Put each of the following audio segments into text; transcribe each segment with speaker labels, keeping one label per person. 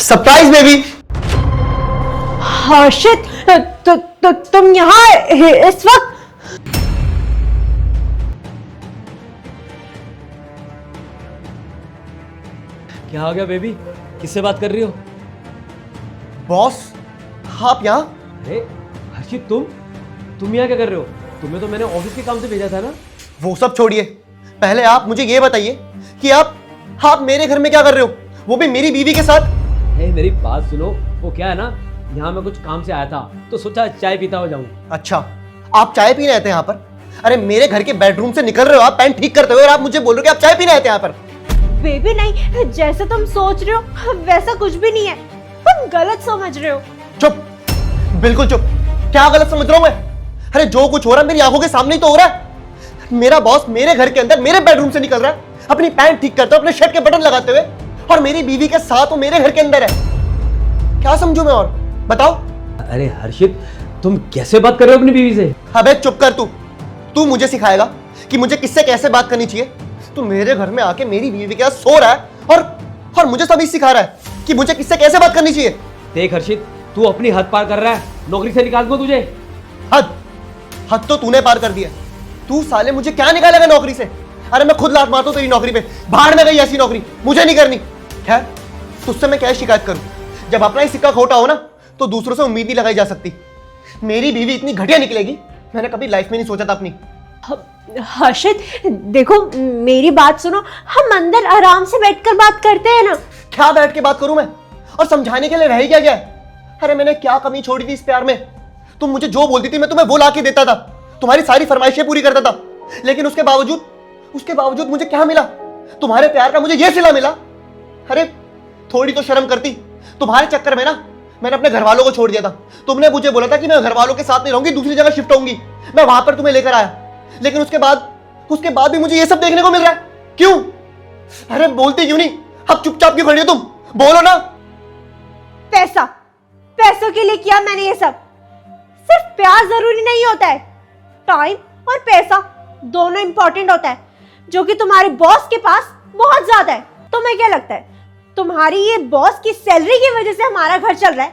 Speaker 1: Surprise baby.
Speaker 2: हर्षित, तुम यहाँ इस वक्त?
Speaker 3: क्या हो गया बेबी, किससे बात कर रही हो?
Speaker 1: बॉस आप यहाँ?
Speaker 3: अरे हर्षित, तुम यहाँ क्या कर रहे हो? तुम्हें तो मैंने ऑफिस के काम से भेजा था ना।
Speaker 1: वो सब छोड़िए, पहले आप मुझे ये बताइए कि आप मेरे घर में क्या कर रहे हो, वो भी मेरी बीवी के साथ?
Speaker 3: मेरी बात सुनो, वो क्या है ना, यहाँ मैं कुछ काम से आया था तो सोचा चाय पीता हो जाऊं।
Speaker 1: अच्छा, आप चाय पीने आए थे यहाँ पर? अरे मेरे घर के बेडरूम से निकल रहे हो आप पैंट ठीक करते हुए और आप मुझे बोल रहे हो कि आप चाय पीने आए थे यहाँ पर?
Speaker 2: बेबी नहीं, जैसा तुम सोच रहे हो वैसा कुछ भी नहीं है, तुम गलत समझ रहे हो।
Speaker 1: चुप, बिल्कुल चुप। क्या गलत समझ रहा हूँ मैं? अरे जो कुछ हो रहा है मेरी आंखों के सामने ही तो हो रहा है। मेरा बॉस मेरे घर के अंदर मेरे बेडरूम से निकल रहा है अपनी पैंट ठीक करते हुए, अपने शर्ट के बटन लगाते हुए, और मेरी बीवी के साथ वो मेरे घर के अंदर है। क्या समझूं मैं और? बताओ।
Speaker 3: अरे हर्षित, तुम कैसे बात कर रहे हो अपनी बीवी से?
Speaker 1: अबे चुप कर तू मुझे सिखाएगा कि मुझे किससे कैसे बात करनी चाहिए? तू मेरे घर में आके मेरी बीवी के साथ सो रहा है और मुझे सभी सिखा रहा है कि मुझे किससे कैसे बात करनी चाहिए।
Speaker 3: देख हर्षित, तू अपनी हद पार कर रहा है, नौकरी से निकाल दूं तुझे।
Speaker 1: हद तो तूने पार कर दिया। तू साले मुझे क्या निकालेगा नौकरी से? अरे मैं खुद लात मारता हूं तेरी नौकरी पे, बाहर में गई ऐसी नौकरी मुझे नहीं करनी। खैर, तुझसे मैं क्या शिकायत करूं? जब अपना ही सिक्का खोटा हो ना तो दूसरों से उम्मीद नहीं लगाई जा सकती। मेरी बीवी इतनी घटिया निकलेगी मैंने कभी लाइफ में नहीं सोचा था अपनी।
Speaker 2: हर्षित देखो, मेरी बात सुनो, हम अंदर आराम से बैठकर बात करते हैं ना।
Speaker 1: क्या बैठ के बात करूं मैं? और समझाने के लिए रह ही क्या गया है? अरे मैंने क्या कमी छोड़ी थी इस प्यार में? तुम मुझे जो बोलती थी मैं तुम्हें वो ला के देता था, तुम्हारी सारी फरमाइशें पूरी करता था, लेकिन उसके बावजूद मुझे क्या मिला? तुम्हारे प्यार का मुझे ये सिला मिला। अरे थोड़ी तो शर्म करती। तुम्हारे चक्कर में ना मैंने अपने घर वालों को छोड़ दिया था। तुमने मुझे बोला था कि मैं घर वालों के साथ नहीं रहूंगी, दूसरी जगह शिफ्ट होंगी। मैं वहां पर तुम्हें लेकर आया, लेकिन उसके बाद भी मुझे ये सब देखने को मिल रहा है। क्यों? अरे बोलती क्यों नहीं? अब चुपचाप क्यों खड़ी हो तुम? बोलो ना।
Speaker 2: पैसों के लिए किया मैंने ये सब। सिर्फ प्यार जरूरी नहीं होता है, टाइम और पैसा दोनों इंपॉर्टेंट होता है, जो कि तुम्हारे बॉस के पास बहुत ज्यादा है। तुम्हें क्या लगता है तुम्हारी ये बॉस की सैलरी की वजह से हमारा घर चल रहा है?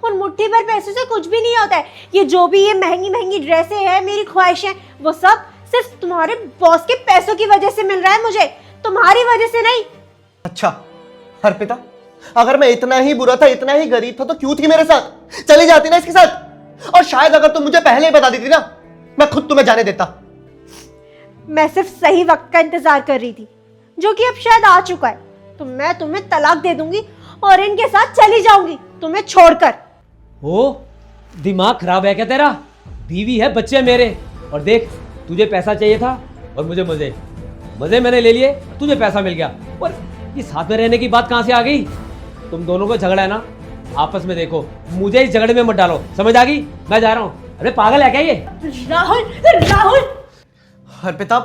Speaker 2: और मुट्ठी भर पैसे से कुछ भी नहीं होता है। ये जो भी ये महंगी महंगी ड्रेसें हैं, मेरी ख्वाहिशें, वो सब सिर्फ तुम्हारे बॉस के पैसों की वजह से मिल रहा है मुझे, तुम्हारी वजह से नहीं।
Speaker 1: अच्छा अर्पिता, अगर मैं इतना ही बुरा था, इतना ही गरीब था, तो क्यों थी मेरे साथ? चली जाती ना इसके साथ। और शायद अगर तुम मुझे पहले ही बता देती ना, मैं खुद तुम्हें जाने देता।
Speaker 2: मैं सिर्फ सही वक्त का इंतजार कर रही थी, जो कि अब शायद आ चुका है। तो मैं तुम्हें तलाक दे दूंगी और इनके साथ चली जाऊंगी, तुम्हें छोड़कर।
Speaker 3: ओ, दिमाग खराब है क्या तेरा? बीवी है, बच्चे हैं मेरे, और देख तुझे पैसा चाहिए था और मुझे मजे मैंने ले लिए, तुझे पैसा मिल गया, और ये साथ में रहने की बात कहां से आ गई? तुम दोनों को झगड़ा है ना, आपस में देखो, मुझे इस झगड़े में मत डालो, समझ आ गई? मैं जा रहा हूं। अरे पागल है क्या ये?
Speaker 2: राहुल
Speaker 1: अर्पिता,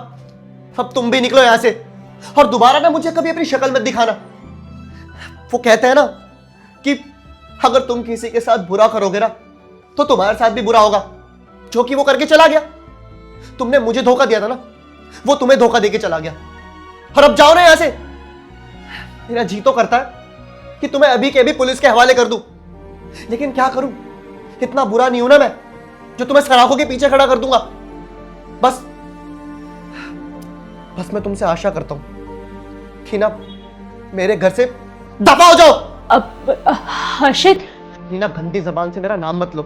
Speaker 1: अब तुम भी निकलो यहां से और दोबारा ना मुझे कभी अपनी शक्ल मत दिखाना। वो कहते हैं ना कि अगर तुम किसी के साथ बुरा करोगे ना तो तुम्हारे साथ भी बुरा होगा, जो कि वो करके चला गया। तुमने मुझे धोखा दिया था ना, वो तुम्हें धोखा देके चला गया। और अब जाओ ना यहां से। मेरा जी तो करता है कि तुम्हें अभी के अभी पुलिस के हवाले कर दूं, लेकिन क्या करूं? इतना बुरा नहीं हूं ना मैं जो तुम्हें सराखों के पीछे खड़ा कर दूंगा। बस मैं तुमसे आशा करता हूं कि ना मेरे घर से दफा हो जाओ।
Speaker 2: अब हर्षित,
Speaker 1: नीना गंदी जबान से मेरा नाम मत लो,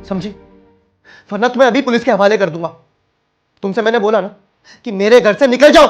Speaker 1: समझी? वरना तुम्हें अभी पुलिस के हवाले कर दूंगा। तुमसे मैंने बोला ना कि मेरे घर से निकल जाओ।